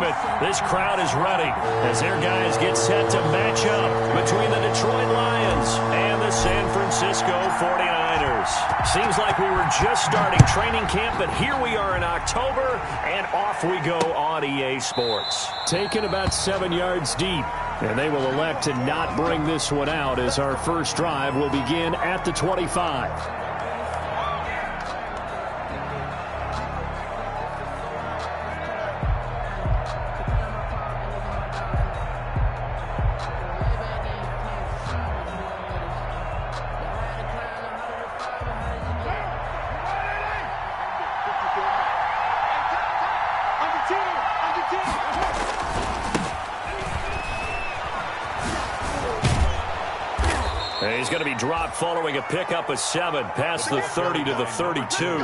This crowd is ready as their guys get set to match up between the Detroit Lions and the San Francisco 49ers. Seems like we were just starting training camp, but here we are in October, and off we go on EA Sports. Taken about 7 yards deep, and they will elect to not bring this one out as our first drive will begin at the 25. He's going to be dropped following a pickup of 7 past the 30 to the 32.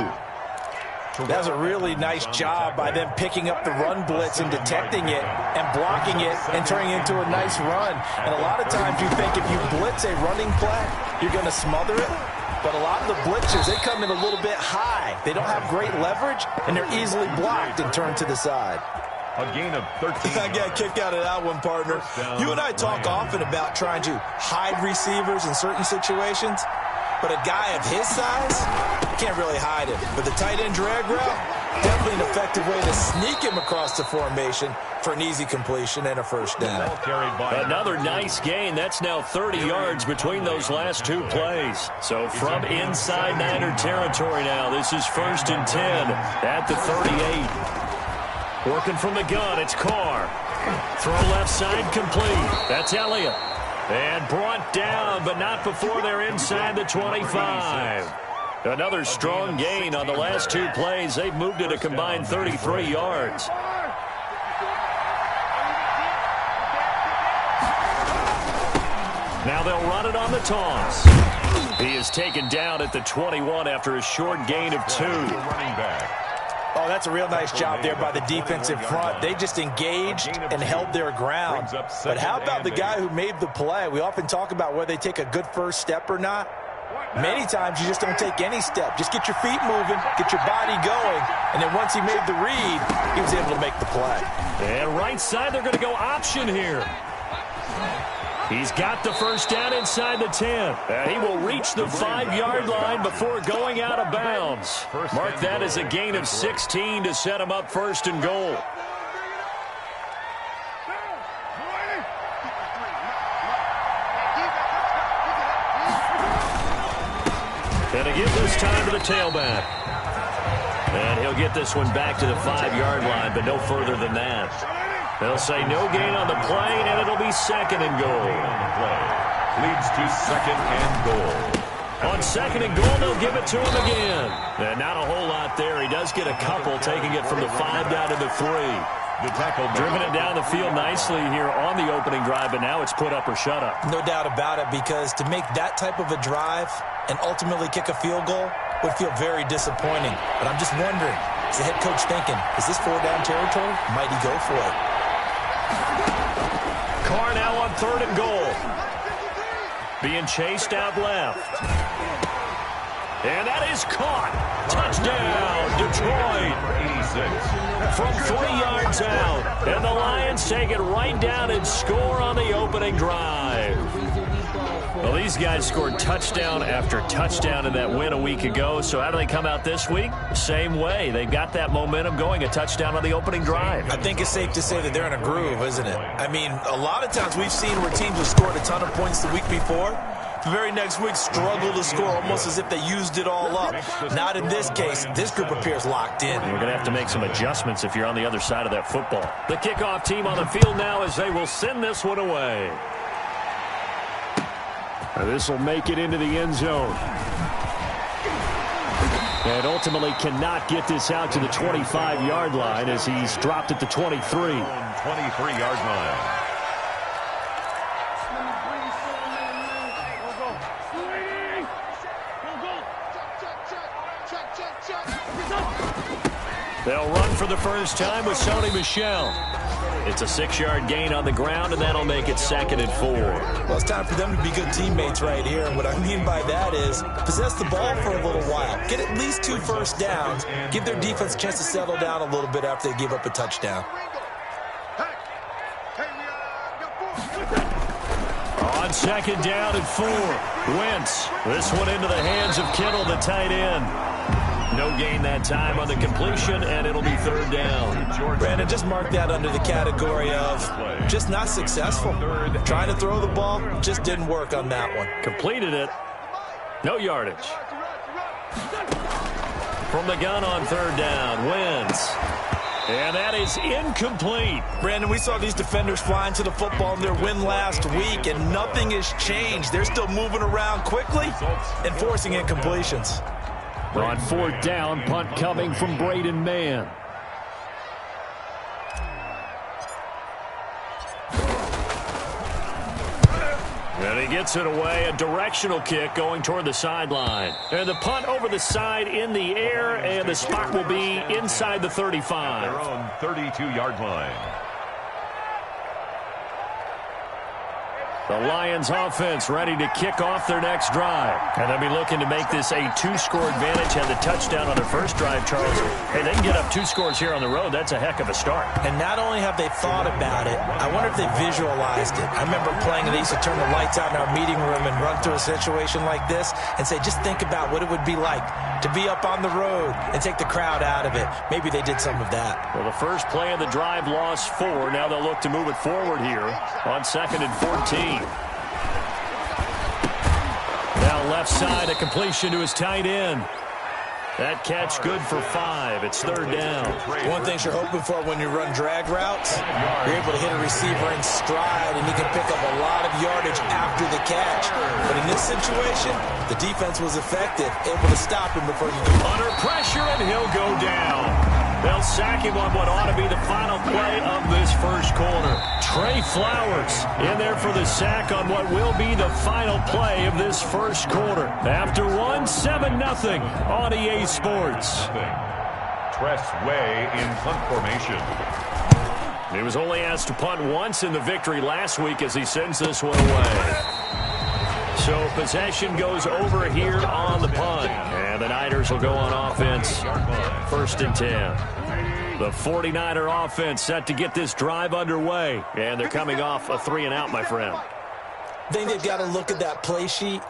That's a really nice job by them picking up the run blitz and detecting it and blocking it and turning it into a nice run. And a lot of times you think if you blitz a running play, you're going to smother it. But a lot of the blitzes, they come in a little bit high. They don't have great leverage, and they're easily blocked and turned to the side. A gain of 13. I got kicked out of that one, partner. You and I talk often about trying to hide receivers in certain situations, but a guy of his size can't really hide him. But the tight end drag route, definitely an effective way to sneak him across the formation for an easy completion and a first down. Another nice gain. That's now 30 yards between those last 2 plays. So from inside Niner territory now, this is 1st and 10 at the 38. Working from the gun, it's Carr. Throw left side complete. That's Elliott. And brought down, but not before they're inside the 25. Another strong gain on the last 2 plays. They've moved it a combined 33 yards. Now they'll run it on the toss. He is taken down at the 21 after a short gain of 2. Oh, that's a real nice job there by the defensive front. They just engaged and held their ground. But how about the guy who made the play? We often talk about whether they take a good first step or not. Many times you just don't take any step. Just get your feet moving, get your body going, and then once he made the read, he was able to make the play. And right side, they're going to go option here. He's got the first down inside the 10. And he will reach the 5-yard line before going out of bounds. Mark that as a gain of 16 to set him up 1st and goal. And a give this time to the tailback. And he'll get this one back to the 5-yard line, but no further than that. They'll say no gain on the play, and it'll be 2nd and goal. Leads to 2nd and goal. On 2nd and goal, they'll give it to him again. And not a whole lot there. He does get a couple, taking it from the 5 down to the 3. The tackle driven it down the field nicely here on the opening drive, but now it's put up or shut up. No doubt about it, because to make that type of a drive and ultimately kick a field goal would feel very disappointing. But I'm just wondering, is the head coach thinking, is this 4-down territory? Might he go for it? Carr now on 3rd and goal. Being chased out left. And that is caught. Touchdown, Detroit. 86. From 3 yards out. And the Lions take it right down and score on the opening drive. Well, these guys scored touchdown after touchdown in that win a week ago. So how do they come out this week? Same way. They've got that momentum going, a touchdown on the opening drive. I think it's safe to say that they're in a groove, isn't it? I mean, a lot of times we've seen where teams have scored a ton of points the week before. The very next week struggle to score almost as if they used it all up. Not in this case. This group appears locked in. We're going to have to make some adjustments if you're on the other side of that football. The kickoff team on the field now as they will send this one away. This will make it into the end zone. And ultimately cannot get this out to the 25-yard line as he's dropped at the 23. 23-yard line. They'll run for the first time with Sony Michel. It's a 6-yard gain on the ground, and that'll make it 2nd and 4. Well, it's time for them to be good teammates right here. And what I mean by that is possess the ball for a little while. Get at least 2 first downs. Give their defense a chance to settle down a little bit after they give up a touchdown. On second down and 4, Wentz. This one into the hands of Kittle, the tight end. No gain that time on the completion, and it'll be third down. Brandon, just mark that under the category of just not successful. Trying to throw the ball, just didn't work on that one. Completed it. No yardage. From the gun on third down, Wentz. And that is incomplete. Brandon, we saw these defenders flying to the football in their win last week, and nothing has changed. They're still moving around quickly and forcing incompletions. On fourth down, punt coming from Braden Mann. And he gets it away, a directional kick going toward the sideline. And the punt over the side in the air, and the spot will be inside the 35. Their own 32-yard line. The Lions offense ready to kick off their next drive. And they'll be looking to make this a 2-score advantage. Had the touchdown on their first drive, Charles. Hey, they can get up 2 scores here on the road. That's a heck of a start. And not only have they thought about it, I wonder if they visualized it. I remember playing, and they used to turn the lights out in our meeting room and run through a situation like this and say, just think about what it would be like to be up on the road and take the crowd out of it. Maybe they did some of that. Well, the first play of the drive lost 4. Now they'll look to move it forward here on 2nd and 14. Now left side, a completion to his tight end. That catch good for 5. It's third down. One thing you're hoping for when you run drag routes, you're able to hit a receiver in stride, and he can pick up a lot of yardage after the catch. But in this situation, the defense was effective, able to stop him before he could. Under pressure, and he'll go down. They'll sack him on what ought to be the final play of this first quarter. Trey Flowers in there for the sack on what will be the final play of this first quarter. After 7-0 on EA Sports. Tress Way in punt formation. He was only asked to punt once in the victory last week as he sends this one away. So possession goes over here on the punt. And the Niners will go on offense. 1st and 10. The 49er offense set to get this drive underway. And they're coming off a 3-and-out, my friend. I think they've got to look at that play sheet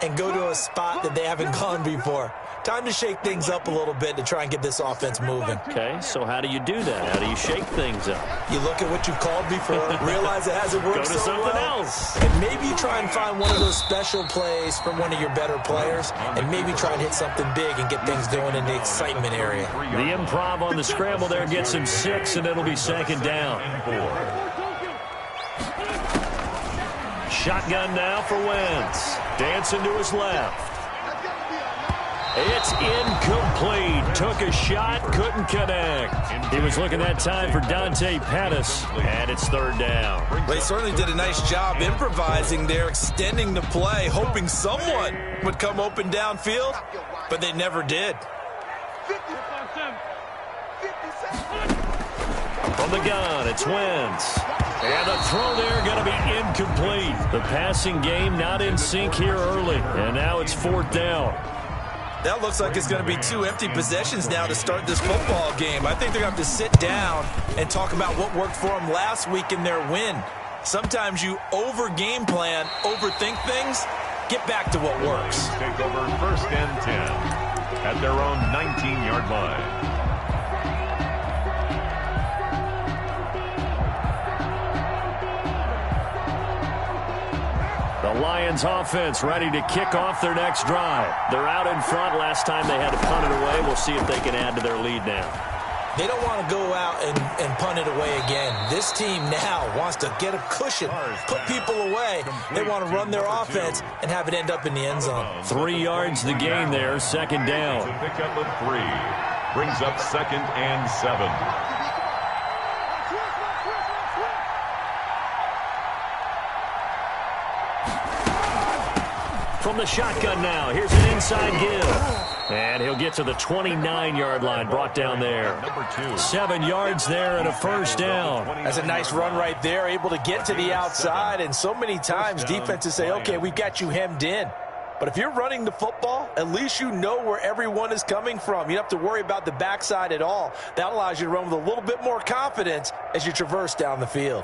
and go to a spot that they haven't gone before. Time to shake things up a little bit to try and get this offense moving. Okay, so how do you do that? How do you shake things up? You look at what you've called before, realize it hasn't worked so well. Go to something else. And maybe you try and find one of those special plays from one of your better players, and maybe try and hit something big and get things going in the excitement area. The improv on the scramble there gets him 6, and it'll be 2nd down. Shotgun now for Wentz. Dancing to his left. It's incomplete. Took a shot, couldn't connect. He was looking that time for Dante Pettis, and it's 3rd down. They certainly did a nice job improvising there, extending the play, hoping someone would come open downfield, but they never did. From the gun, it's Wentz. And the throw there going to be incomplete. The passing game not in sync here early, and now it's 4th down. That looks like it's going to be 2 empty possessions now to start this football game. I think they're going to have to sit down and talk about what worked for them last week in their win. Sometimes you over-game plan, overthink things, get back to what works. Take over 1st and 10 at their own 19-yard line. The Lions offense ready to kick off their next drive. They're out in front. Last time they had to punt it away. We'll see if they can add to their lead now. They don't want to go out and punt it away again. This team now wants to get a cushion, put people away. They want to run their offense and have it end up in the end zone. 3 yards the gain there, 2nd down. Pick up of 3. Brings up 2nd and 7. From the shotgun now, here's an inside give. And he'll get to the 29-yard line, brought down there. 7 yards there and a 1st down. That's a nice run right there, able to get to the outside. And so many times defenses say, okay, we've got you hemmed in. But if you're running the football, at least you know where everyone is coming from. You don't have to worry about the backside at all. That allows you to run with a little bit more confidence as you traverse down the field.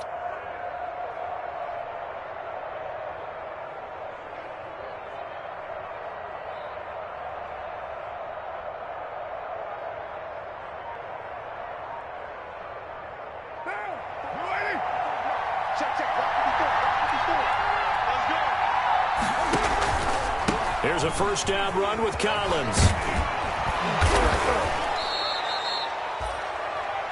Here's a first down run with Collins.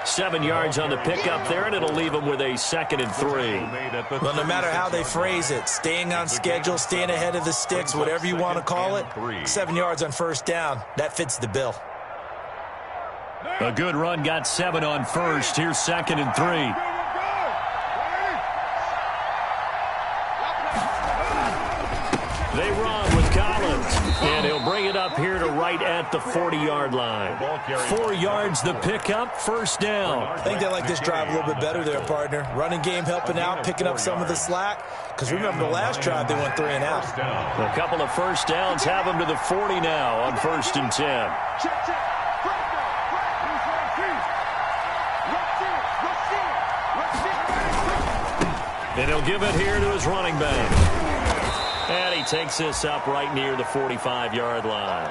7 yards on the pickup there, and it'll leave them with a 2nd and 3. Well, no matter how they phrase it, staying on schedule, staying ahead of the sticks, whatever you want to call it, 7 yards on first down, that fits the bill. A good run got 7 on first. Here's 2nd and 3. They run with Collins, and he'll bring it up here to right at the 40-yard line. 4 yards the pickup, first down. I think they like this drive a little bit better there, partner. Running game helping out, picking up some of the slack. Because remember the last drive, they went 3 and out. A couple of first downs have them to the 40 now on 1st and 10. And he'll give it here to his running back. And he takes this up right near the 45-yard line.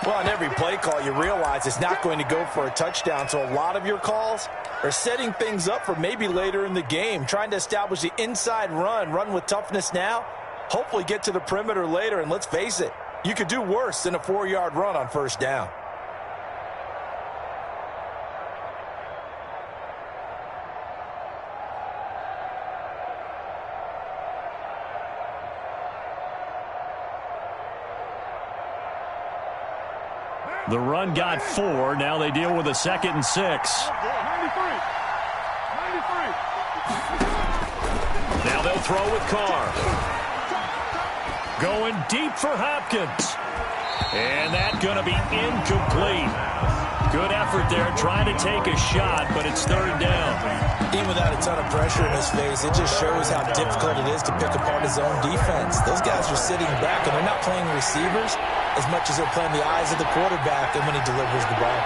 Well, on every play call, you realize it's not going to go for a touchdown. So a lot of your calls are setting things up for maybe later in the game, trying to establish the inside run with toughness now, hopefully get to the perimeter later. And let's face it, you could do worse than a 4-yard run on first down. The run got 4. Now they deal with a 2nd and 6. Now they'll throw with Carr. Going deep for Hopkins. And that's going to be incomplete. Good effort there, trying to take a shot, but it's 3rd down. Even without a ton of pressure in his face, it just shows how difficult it is to pick apart his own defense. Those guys are sitting back, and they're not playing receivers as much as they're playing the eyes of the quarterback and when he delivers the ball.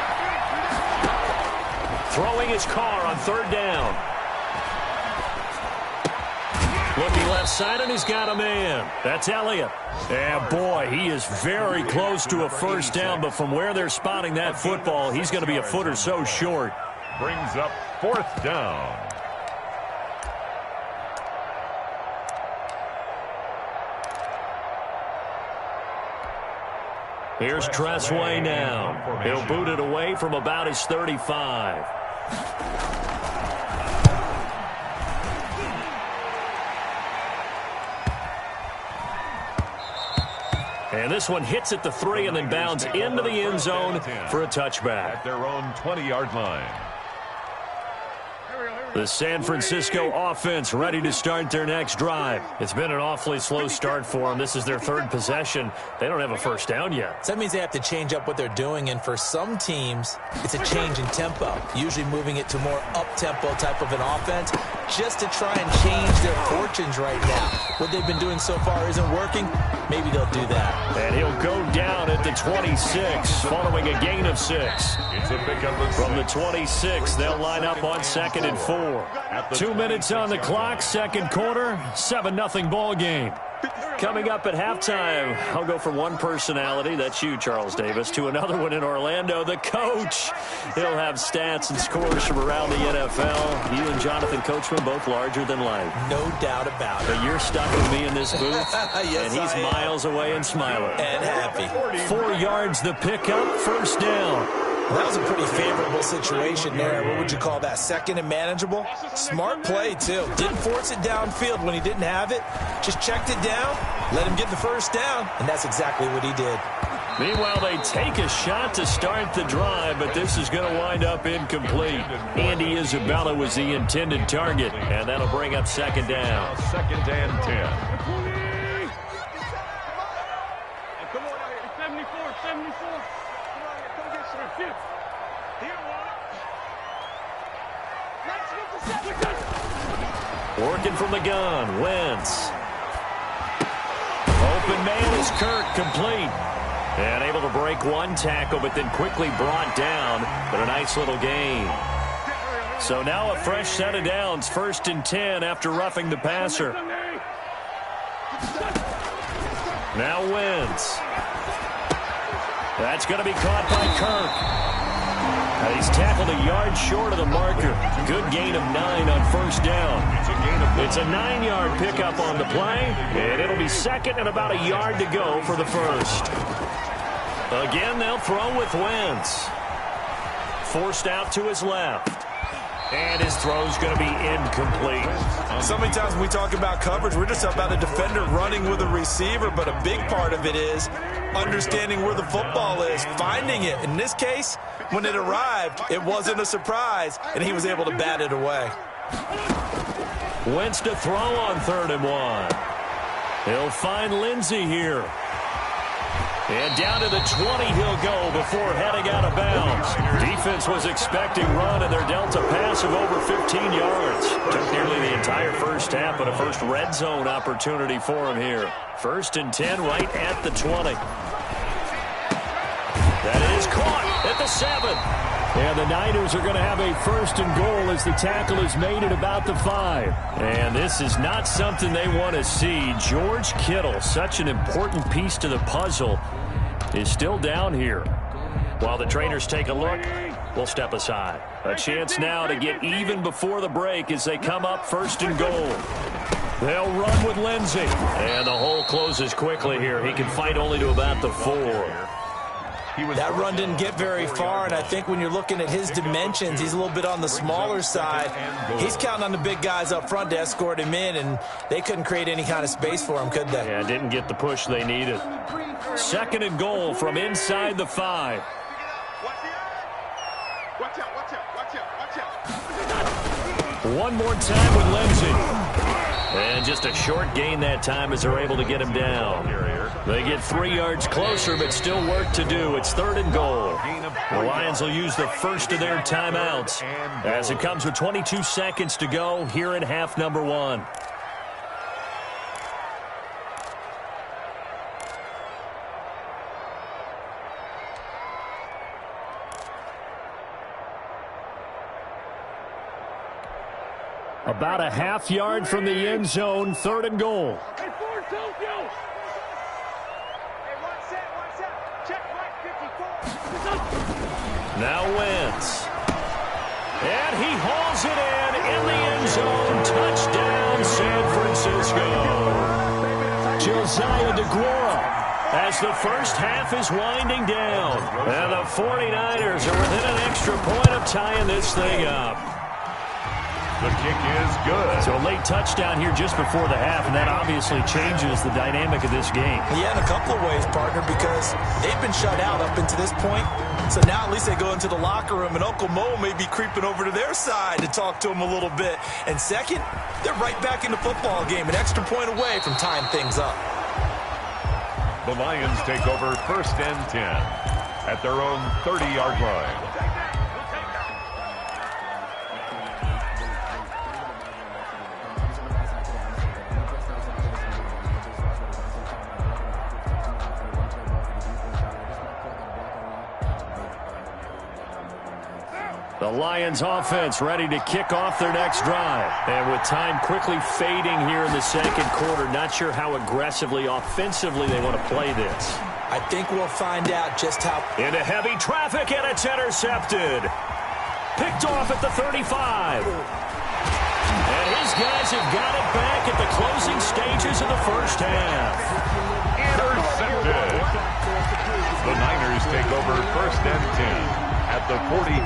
Throwing his Carr on 3rd down. Looking left side, and he's got a man. That's Elliott. And boy, he is very close to a first down, but from where they're spotting that football, he's going to be a foot or so short. Brings up 4th down. Here's Tressway now. He'll boot it away from about his 35. And this one hits at the 3 and then bounds into the end zone for a touchback. At their own 20-yard line. The San Francisco offense ready to start their next drive. It's been an awfully slow start for them. This is their 3rd possession. They don't have a first down yet. So that means they have to change up what they're doing, and for some teams, it's a change in tempo, usually moving it to more up-tempo type of an offense just to try and change their fortunes right now. What they've been doing so far isn't working. Maybe they'll do that. And he'll go down at the 26, following a gain of 6. It's a pickup from the 26. They'll line up on 2nd and 4. 2 minutes on the clock, 2nd quarter, 7-0 ball game. Coming up at halftime, I'll go from one personality, that's you, Charles Davis, to another one in Orlando, the coach. He'll have stats and scores from around the NFL. You and Jonathan Coachman both larger than life. No doubt about it. But you're stuck with me in this booth, yes, and he's miles away and smiling. And happy. 4 yards the pickup, first down. That was a pretty favorable situation there. What would you call that? 2nd and manageable? Smart play, too. Didn't force it downfield when he didn't have it. Just checked it down, let him get the first down, and that's exactly what he did. Meanwhile, they take a shot to start the drive, but this is going to wind up incomplete. Andy Isabella was the intended target, and that'll bring up 2nd down. 2nd and 10. Working from the gun, Wentz. Open man is Kirk, complete. And able to break one tackle, but then quickly brought down. But a nice little gain. So now a fresh set of downs, 1st and 10 after roughing the passer. Now Wentz. That's going to be caught by Kirk. He's tackled a yard short of the marker. Good gain of 9 on first down. It's a gain of It's a 9-yard pickup on the play, and it'll be second and about a yard to go for the first. Again, they'll throw with Wentz. Forced out to his left. And his throw's going to be incomplete. So many times when we talk about coverage, we're just about a defender running with a receiver, but a big part of it is understanding where the football is, finding it. In this case, when it arrived, it wasn't a surprise, and he was able to bat it away. Wentz to throw on 3rd and 1. He'll find Lindsey here. And down to the 20 he'll go before heading out of bounds. Defense was expecting run, and they're dealt a pass of over 15 yards. Took nearly the entire first half, but a first red zone opportunity for him here. 1st and 10 right at the 20. That is caught at the 7. And the Niners are going to have a 1st and goal as the tackle is made at about the 5. And this is not something they want to see. George Kittle, such an important piece to the puzzle, is still down here. While the trainers take a look, we'll step aside. A chance now to get even before the break as they come up 1st and goal. They'll run with Lindsey. And the hole closes quickly here. He can fight only to about the 4. That run didn't get very far, and I think when you're looking at his dimensions, he's a little bit on the smaller side. He's counting on the big guys up front to escort him in, and they couldn't create any kind of space for him, could they? Yeah, didn't get the push they needed. 2nd and goal from inside the 5. One more time with Lindsey. And just a short gain that time as they're able to get him down. They get 3 yards closer, but still work to do. It's 3rd and goal. The Lions will use the first of their timeouts as it comes with 22 seconds to go here in half number 1. About a half yard from the end zone, 3rd and goal. Now Wentz. And he hauls it in the end zone. Touchdown, San Francisco. Josiah DeGuara as the first half is winding down. And the 49ers are within an extra point of tying this thing up. The kick is good. So a late touchdown here just before the half, and that obviously changes the dynamic of this game. Yeah, in a couple of ways, partner, because they've been shut out up until this point. So now at least they go into the locker room, and Uncle Mo may be creeping over to their side to talk to him a little bit. And second, they're right back in the football game, an extra point away from tying things up. The Lions take over 1st and 10 at their own 30-yard line. The Lions offense ready to kick off their next drive. And with time quickly fading here in the 2nd quarter, not sure how aggressively, offensively they want to play this. I think we'll find out just how. Into heavy traffic, and it's intercepted. Picked off at the 35. And his guys have got it back at the closing stages of the first half. Intercepted. The Niners take over 1st and 10. At the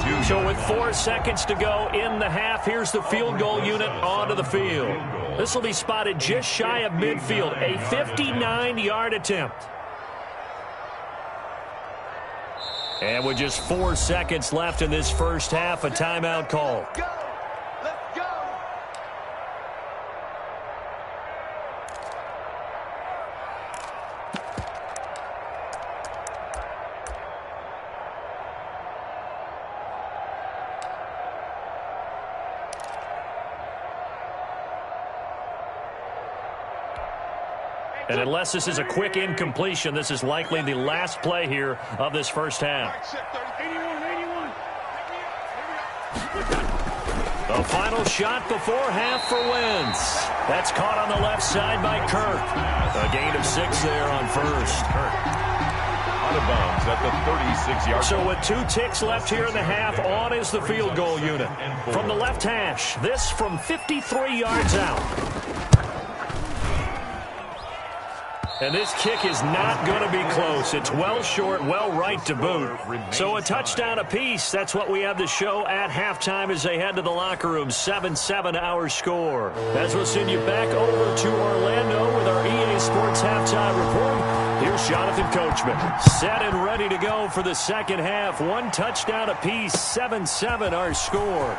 42. So with 4 seconds to go in the half, here's the field goal unit onto the field. This will be spotted just shy of midfield, a 59-yard attempt. And with just 4 seconds left in this first half, a timeout call. And unless this is a quick incompletion, this is likely the last play here of this first half. The final shot before half for Wentz. That's caught on the left side by Kirk. A gain of 6 there on first. Out of bounds at the 36-yard. So with 2 ticks left here in the half, on is the field goal unit. From the left hash, this from 53 yards out. And this kick is not going to be close. It's well short, well right to boot. So a touchdown apiece. That's what we have to show at halftime as they head to the locker room. 7-7 our score. As we'll send you back over to Orlando with our EA Sports halftime report. Here's Jonathan Coachman. Set and ready to go for the second half. One touchdown apiece. 7-7 our score.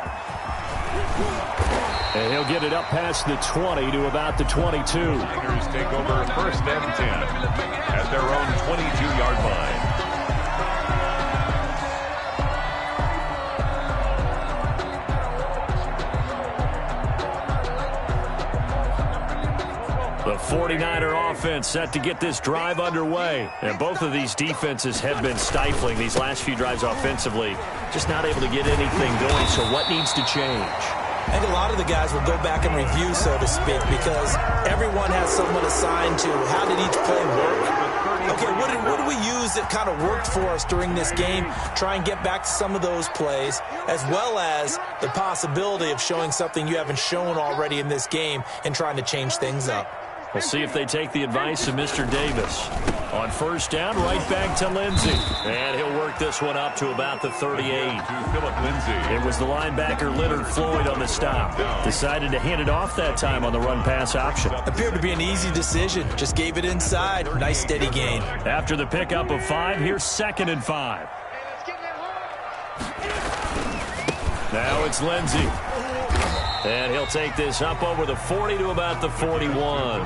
And he'll get it up past the 20 to about the 22. Tigers take over first and 10 at their own 22-yard line. The 49er offense set to get this drive underway. And both of these defenses have been stifling these last few drives offensively. Just not able to get anything going. So what needs to change? I think a lot of the guys will go back and review, so to speak, because everyone has someone assigned to how did each play work. Okay, what did we use that kind of worked for us during this game? Try and get back to some of those plays, as well as the possibility of showing something you haven't shown already in this game and trying to change things up. We'll see if they take the advice of Mr. Davis. On first down, right back to Lindsey. And he'll work this one up to about the 38. To Philip Lindsey. It was the linebacker Leonard Floyd on the stop. Decided to hand it off that time on the run-pass option. Appeared to be an easy decision. Just gave it inside. Nice steady gain. After the pickup of 5, here's 2nd and 5. Now it's Lindsey. And he'll take this up over the 40 to about the 41.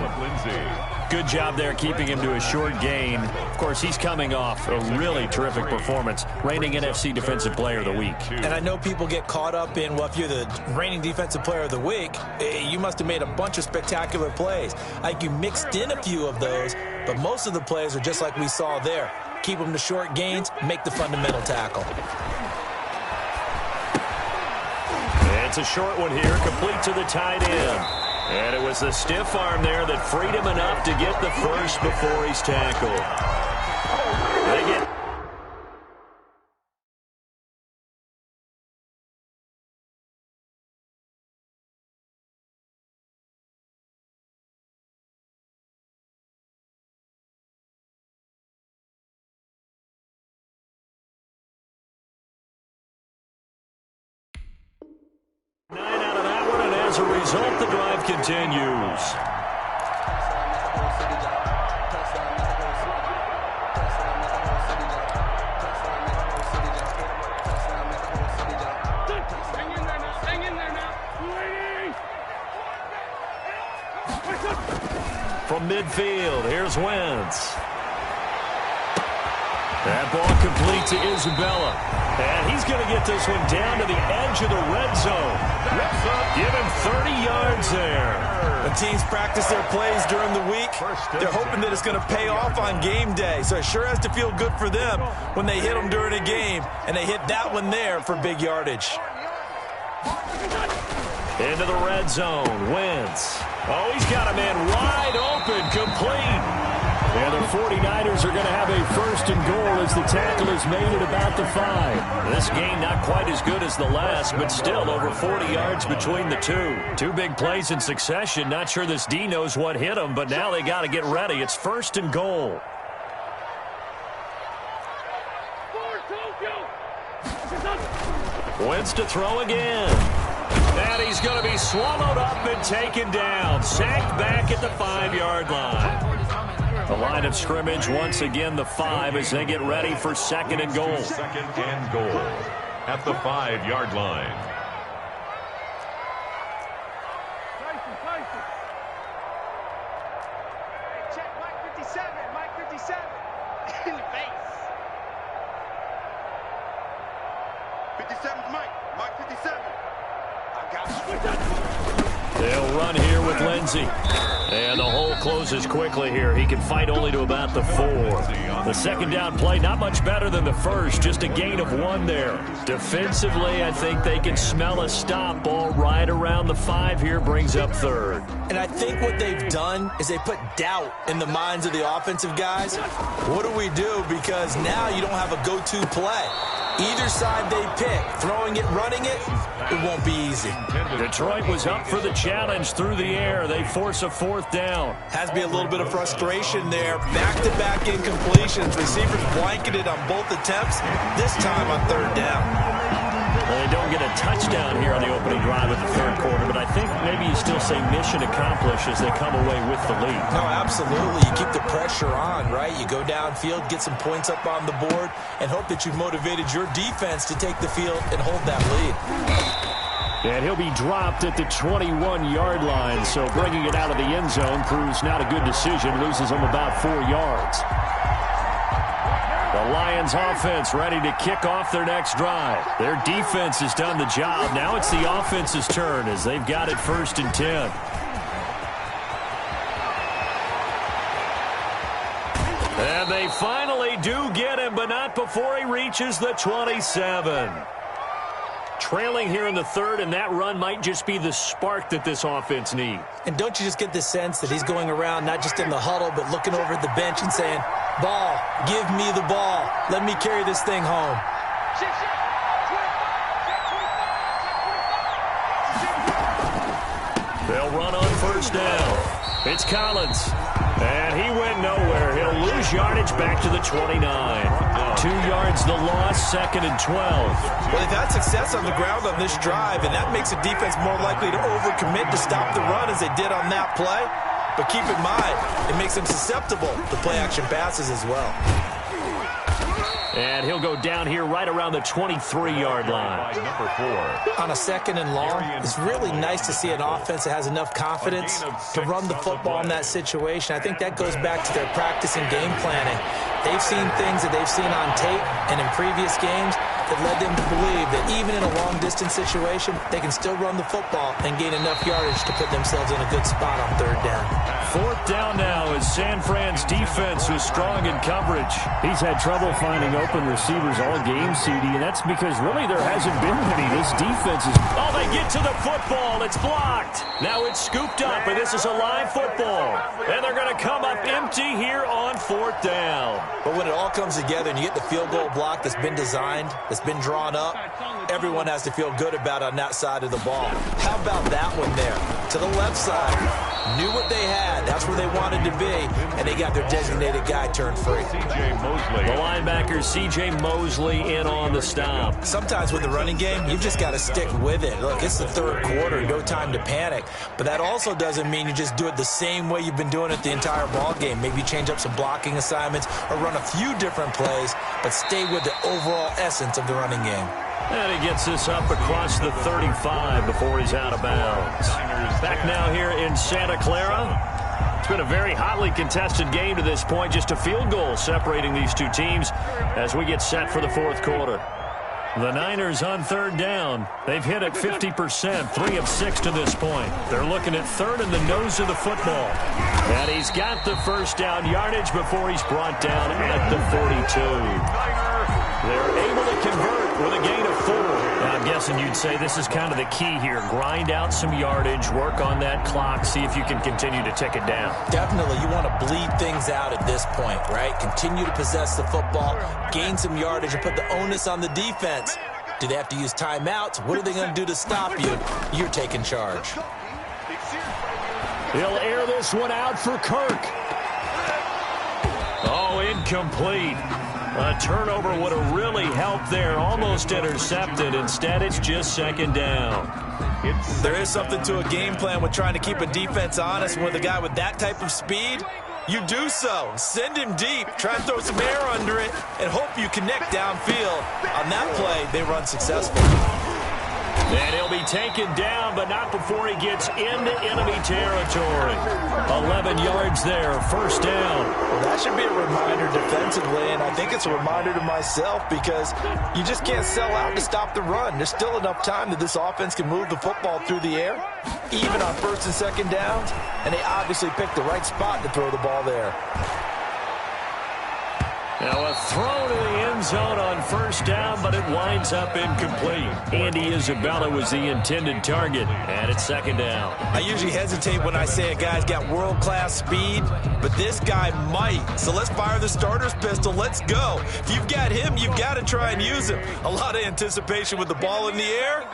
Good job there keeping him to a short gain. Of course, he's coming off a really terrific performance, reigning NFC Defensive Player of the Week. And I know people get caught up in, well, if you're the reigning Defensive Player of the Week, you must have made a bunch of spectacular plays. Like you mixed in a few of those, but most of the plays are just like we saw there. Keep them to short gains, make the fundamental tackle. It's a short one here, complete to the tight end. And it was the stiff arm there that freed him enough to get the first before he's tackled. They get... As a result, the drive continues. From midfield, here's Wentz. That ball complete to Isabella. And he's going to get this one down to the edge of the red zone. Give him 30 yards there. The teams practice their plays during the week. They're hoping that it's going to pay off on game day. So it sure has to feel good for them when they hit them during a game. And they hit that one there for big yardage. Into the red zone. Wentz. Oh, he's got a man wide open, complete. And the 49ers are going to have a 1st and goal as the tackle is made at about the 5. This game not quite as good as the last, but still over 40 yards between the two. Two big plays in succession. Not sure this D knows what hit him, but now they got to get ready. It's 1st and goal. Wentz to throw again. And he's going to be swallowed up and taken down. Sacked back at the 5-yard line. The line of scrimmage, once again, the 5 as they get ready for 2nd and goal. 2nd and goal at the 5-yard line. Check Mike 57, Mike 57. In the face. 57's Mike 57. I got you. They'll run here with Lindsey. And the hole closes quickly here. He can fight only to about the 4. The 2nd down play, not much better than the first. Just a gain of 1 there. Defensively, I think they can smell a stop. Ball right around the 5 here, brings up 3rd. And I think what they've done is they put doubt in the minds of the offensive guys. What do we do? Because now you don't have a go-to play. Either side they pick, throwing it, running it, it won't be easy. Detroit was up for the challenge through the air. They force a fourth down. Has to be a little bit of frustration there. Back-to-back incompletions. Receivers blanketed on both attempts, this time on third down. Well, they don't get a touchdown here on the opening drive of the third quarter, but I think maybe you still say mission accomplished as they come away with the lead. No, absolutely. You keep the pressure on, right? You go downfield, get some points up on the board, and hope that you've motivated your defense to take the field and hold that lead. And he'll be dropped at the 21-yard line, so bringing it out of the end zone proves not a good decision, loses him about 4 yards. The Lions offense ready to kick off their next drive. Their defense has done the job. Now it's the offense's turn as they've got it 1st and 10. And they finally do get him, but not before he reaches the 27. Trailing here in the third, and that run might just be the spark that this offense needs. And don't you just get the sense that he's going around not just in the huddle, but looking over at the bench and saying, ball, give me the ball. Let me carry this thing home. They'll run on 1st down. It's Collins. And he went nowhere. He'll lose yardage back to the 29. 2 yards the loss, 2nd and 12. Well, they've had success on the ground on this drive, and that makes the defense more likely to overcommit to stop the run as they did on that play. But keep in mind, it makes them susceptible to play-action passes as well. And he'll go down here right around the 23-yard line. Number 4. On a 2nd and long, it's really nice to see an offense that has enough confidence to run the football in that situation. I think that goes back to their practice and game planning. They've seen things that they've seen on tape and in previous games that led them to believe that even in a long-distance situation, they can still run the football and gain enough yardage to put themselves in a good spot on 3rd down. 4th down now as San Fran's defense was strong in coverage. He's had trouble finding open receivers all game, CD, and that's because really there hasn't been any. This defense is... Oh, they get to the football. It's blocked. Now it's scooped up, and this is a live football. And they're going to come up empty here on 4th down. But when it all comes together and you get the field goal block that's been designed, that's been drawn up, everyone has to feel good about on that side of the ball. How about that one there? To the left side. Knew what they had. That's where they wanted to be. And they got their designated guy turned free. The linebacker, C.J. Mosley, in on the stop. Sometimes with the running game, you've just got to stick with it. Look, it's the 3rd quarter. No time to panic. But that also doesn't mean you just do it the same way you've been doing it the entire ball game. Maybe change up some blocking assignments or run a few different plays, but stay with the overall essence of the running game. And he gets this up across the 35 before he's out of bounds. Back now here in Santa Clara. It's been a very hotly contested game to this point. Just a field goal separating these two teams as we get set for the 4th quarter. The Niners on 3rd down. They've hit it 50%, 3 of 6 to this point. They're looking at 3rd in the nose of the football. And he's got the 1st down yardage before he's brought down at the 42. They're able to convert with a gain of 4. Now, I'm guessing you'd say this is kind of the key here. Grind out some yardage, work on that clock, see if you can continue to tick it down. Definitely, you want to bleed things out at this point, right? Continue to possess the football, gain some yardage, and put the onus on the defense. Do they have to use timeouts? What are they going to do to stop you? You're taking charge. He'll air this one out for Kirk. Oh, incomplete. A turnover would have really helped there. Almost intercepted. Instead, it's just 2nd down. There is something to a game plan with trying to keep a defense honest. With a guy with that type of speed, you do so. Send him deep. Try and throw some air under it and hope you connect downfield. On that play, they run successfully. And he'll be taken down, but not before he gets into enemy territory. 11 yards there, 1st down. Well, that should be a reminder defensively, and I think it's a reminder to myself because you just can't sell out to stop the run. There's still enough time that this offense can move the football through the air, even on 1st and 2nd downs, and they obviously picked the right spot to throw the ball there. Now a throw to the end zone on first down, but it winds up incomplete. Andy Isabella was the intended target, and it's second down. I usually hesitate when I say a guy's got world-class speed, but this guy might. So let's fire the starter's pistol. Let's go. If you've got him, you've got to try and use him. A lot of anticipation with the ball in the air,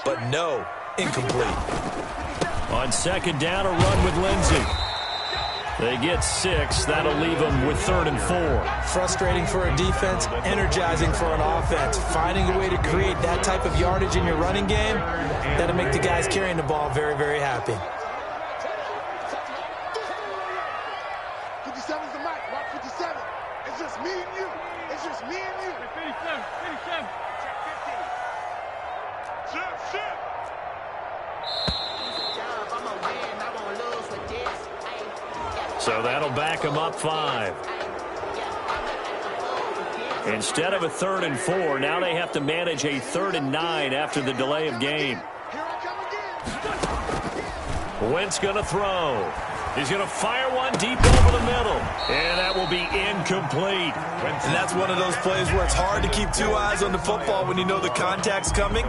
but no, incomplete. On second down, a run with Lindsey. They get 6. That'll leave them with 3rd and 4. Frustrating for a defense, energizing for an offense. Finding a way to create that type of yardage in your running game, that'll make the guys carrying the ball very, very happy. 57's the mic. Mark 57. It's just me and you. It's just me and you. 57. 57. Check 15. Shift, shift. So that'll back them up 5. Instead of a 3rd and 4, now they have to manage a 3rd and 9 after the delay of game. Wentz going to throw. He's going to fire one deep over the middle. And that will be incomplete. And that's one of those plays where it's hard to keep 2 eyes on the football when you know the contact's coming,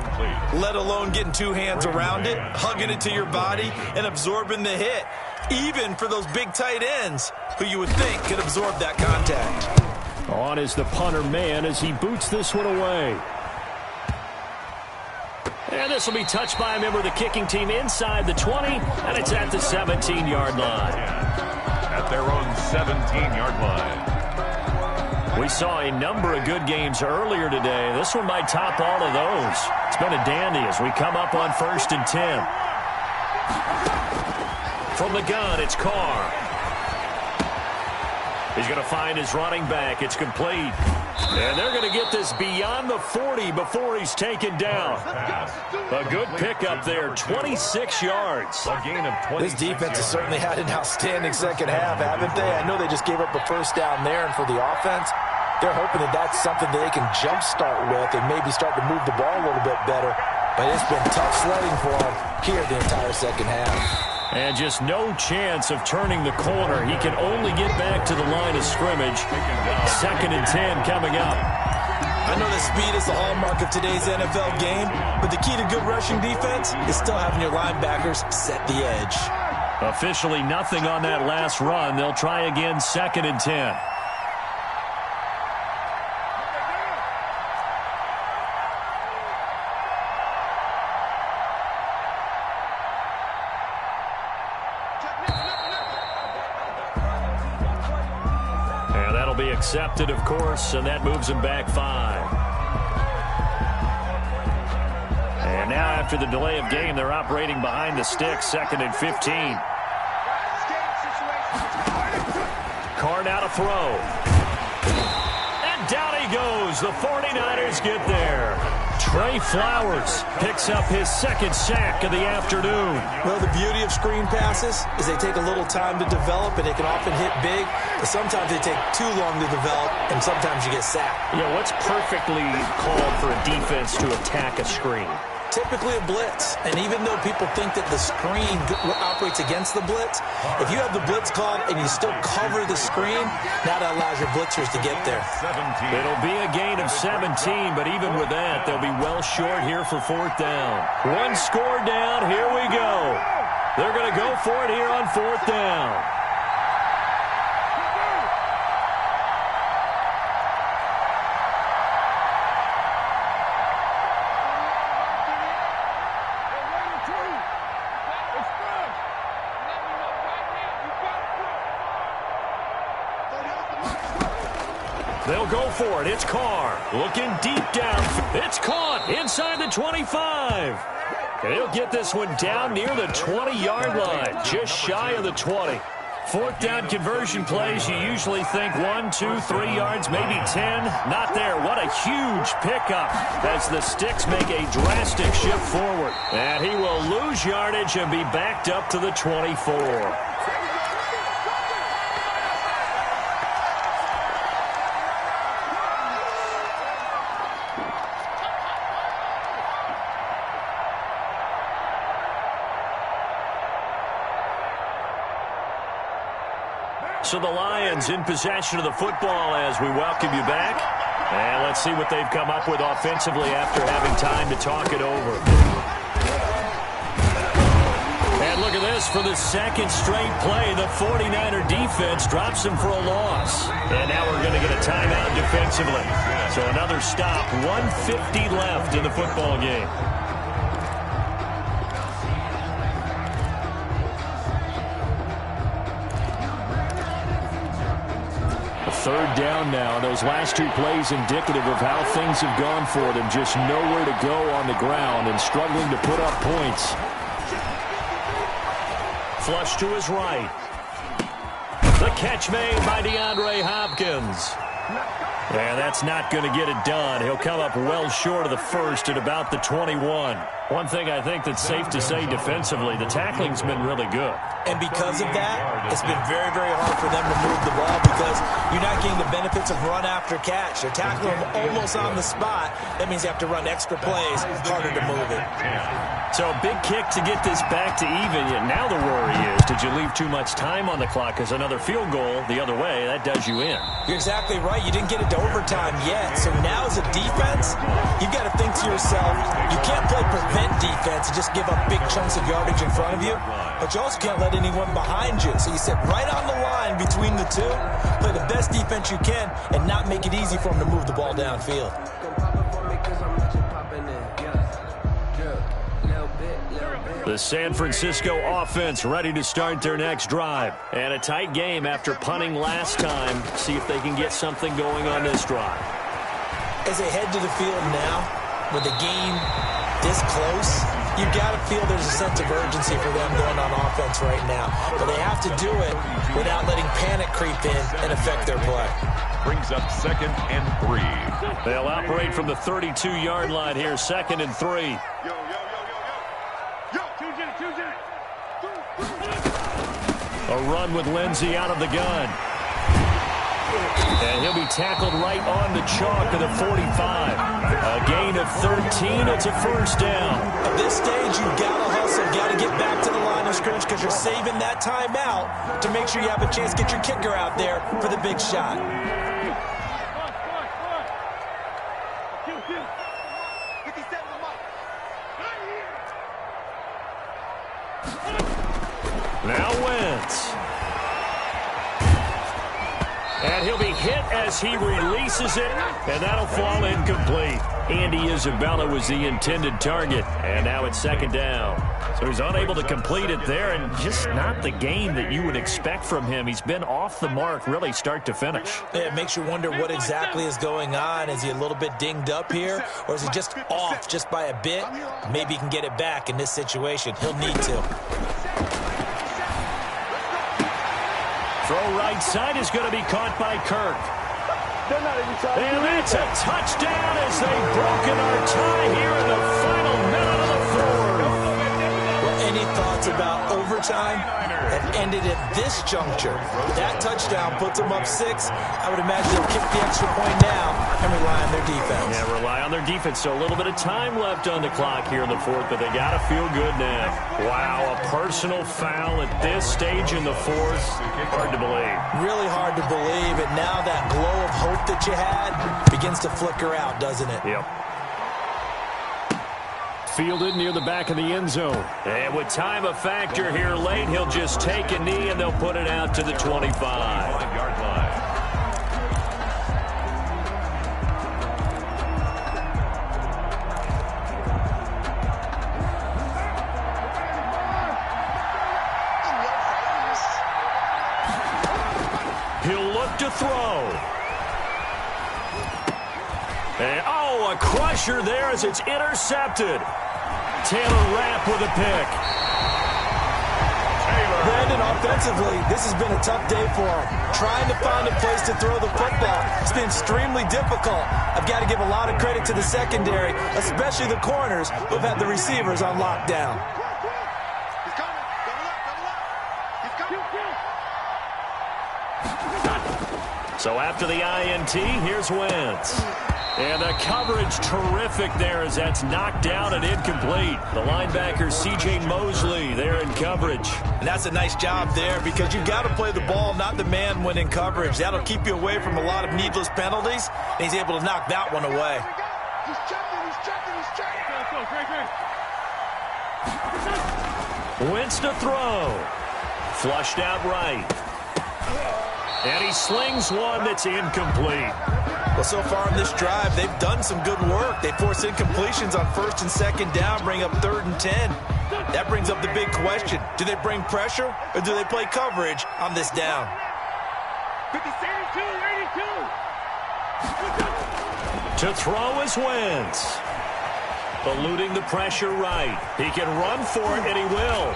let alone getting 2 hands around it, hugging it to your body, and absorbing the hit. Even for those big tight ends who you would think could absorb that contact. On is the punter man as he boots this one away. And this will be touched by a member of the kicking team inside the 20, and it's at the 17-yard line. At their own 17-yard line. We saw a number of good games earlier today. This one might top all of those. It's been a dandy as we come up on 1st and 10. From the gun, it's Carr. He's going to find his running back. It's complete. And they're going to get this beyond the 40 before he's taken down. A good pickup there, 26 yards. A gain of 26 This defense yards. has certainly had an outstanding second half, haven't they? I know they just gave up a first down there, and for the offense, they're hoping that that's something that they can jumpstart with and maybe start to move the ball a little bit better. But it's been tough sledding for them here the entire second half. And just no chance of turning the corner. He can only get back to the line of scrimmage. 2nd and 10 coming up. I know that speed is the hallmark of today's NFL game, but the key to good rushing defense is still having your linebackers set the edge. Officially nothing on that last run. They'll try again 2nd and 10. Be accepted, of course, and that moves him back 5. And now after the delay of game, they're operating behind the sticks, 2nd and 15. Carr now to throw. And down he goes. The 49ers get there. Trey Flowers picks up his 2nd sack of the afternoon. Well, the beauty of screen passes is they take a little time to develop, and they can often hit big, but sometimes they take too long to develop, and sometimes you get sacked. Yeah, what's perfectly called for a defense to attack a screen? Typically a blitz, and even though people think that the screen operates against the blitz, if you have the blitz called and you still cover the screen, now that allows your blitzers to get there. 17. It'll be a gain of 17, but even with that, they'll be well short here for 4th down. One score down, here we go. They're going to go for it here on 4th down. They'll go for it. It's Carr looking deep down. It's caught inside the 25. And he'll get this one down near the 20-yard line, just shy of the 20. 4th down conversion plays, you usually think 1, 2, 3 yards, maybe 10. Not there. What a huge pickup as the Sticks make a drastic shift forward. And he will lose yardage and be backed up to the 24. So the Lions in possession of the football as we welcome you back. And let's see what they've come up with offensively after having time to talk it over. And look at this. For the second straight play, the 49er defense drops them for a loss. And now we're going to get a timeout defensively. So another stop, 1:50 left in the football game. Third down now. Those last two plays indicative of how things have gone for them. Just nowhere to go on the ground and struggling to put up points. Flush to his right. The catch made by DeAndre Hopkins. And that's not going to get it done. He'll come up well short of the first at about the 21. One thing I think that's safe to say defensively, the tackling's been really good. And because of that, it's been very, very hard for them to move the ball because you're not getting the benefits of run after catch. They're tackling them almost on the spot. That means you have to run extra plays, harder to move it. So a big kick to get this back to even. Yet now the worry is, did you leave too much time on the clock? Because another field goal the other way, that does you in. You're exactly right. You didn't get it to overtime yet. So now as a defense, you've got to think to yourself, you can't play prevent defense and just give up big chunks of yardage in front of you. But you also can't let anyone behind you. So you sit right on the line between the two, play the best defense you can, and not make it easy for them to move the ball downfield. The San Francisco offense ready to start their next drive. And a tight game after punting last time. See if they can get something going on this drive. As they head to the field now, with the game this close, you've got to feel there's a sense of urgency for them going on offense right now. But they have to do it without letting panic creep in and affect their play. Brings up 2nd and 3. They'll operate from the 32-yard line here, 2nd and 3. A run with Lindsey out of the gun. And he'll be tackled right on the chalk of the 45. A gain of 13. It's a first down. At this stage, you've got to hustle. You've got to get back to the line of scrimmage because you're saving that timeout to make sure you have a chance to get your kicker out there for the big shot. Now Wentz. And he'll be hit as he releases it, and that'll fall incomplete. Andy Isabella was the intended target, and now it's 2nd down. So he's unable to complete it there, and just not the game that you would expect from him. He's been off the mark, really, start to finish. Yeah, it makes you wonder what exactly is going on. Is he a little bit dinged up here, or is he just off just by a bit? Maybe he can get it back in this situation. He'll need to. Throw right side is going to be caught by Kirk. And that's a touchdown as they've broken our tie here in the final minute of the fourth. Well, any thoughts about overtime have ended at this juncture? That touchdown puts them up 6. I would imagine they'll kick the extra point now and rely on their defense. Yeah, rely on their defense. So a little bit of time left on the clock here in the fourth, but they got to feel good now. Wow, a personal foul at this stage in the fourth. Hard to believe. Really hard to believe, and now that glow of hope that you had begins to flicker out, doesn't it? Yep. Fielded near the back of the end zone. And with time a factor here late, he'll just take a knee and they'll put it out to the 25. 5-yard line. He'll look to throw. And, oh, a crusher there as it's intercepted. Taylor Rapp with a pick. Brandon, offensively, this has been a tough day for him. Trying to find a place to throw the football. It's been extremely difficult. I've got to give a lot of credit to the secondary, especially the corners who've had the receivers on lockdown. So after the INT, here's Wentz. And the coverage terrific there as that's knocked down and incomplete. The linebacker, C.J. Mosley, there in coverage. And that's a nice job there because you've got to play the ball, not the man when in coverage. That'll keep you away from a lot of needless penalties. And he's able to knock that one away. He's checking, he's checking, he's checking. Wentz to throw. Flushed out right. And he slings one that's incomplete. Well, so far in this drive, they've done some good work. They force incompletions on 1st and 2nd down, bring up 3rd and 10. That brings up the big question. Do they bring pressure or do they play coverage on this down? 82, 82. To throw is Wentz. Eluding the pressure right. He can run for it, and he will.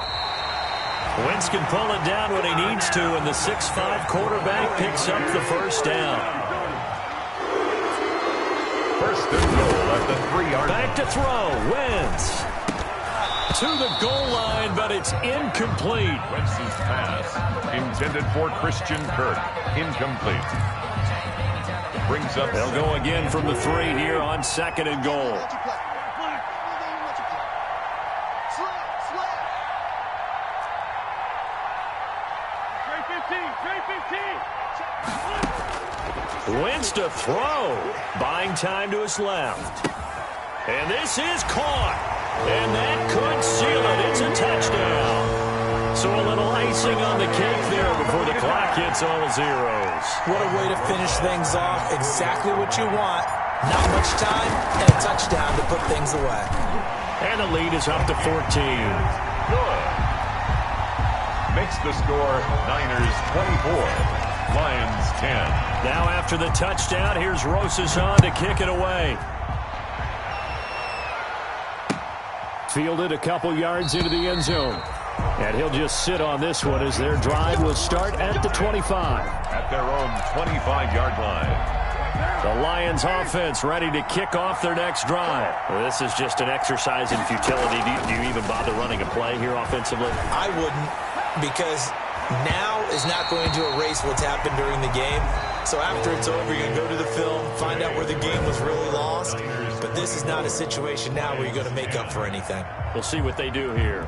Wentz can pull it down when he needs to, and the 6'5" quarterback picks up the first down. First and goal at the 3-yard line. Back to throw. Wentz. To the goal line, but it's incomplete. Wentz's pass intended for Christian Kirk. Incomplete. Brings up. They'll go again from the 3 here on 2nd and goal. Wentz to throw. Buying time to his left. And this is caught. And that could seal it. It's a touchdown. So a little icing on the cake there before the clock hits all zeros. What a way to finish things off. Exactly what you want. Not much time and a touchdown to put things away. And the lead is up to 14. Good. Makes the score Niners 24. Lions 10. Now after the touchdown, here's Rosas on to kick it away. Fielded a couple yards into the end zone. And he'll just sit on this one as their drive will start at the 25. At their own 25-yard line. The Lions offense ready to kick off their next drive. Well, this is just an exercise in futility. Do you even bother running a play here offensively? I wouldn't, because now is not going to erase what's happened during the game. So after it's over, you're going to go to the film, find out where the game was really lost. But this is not a situation now where you're going to make up for anything. We'll see what they do here.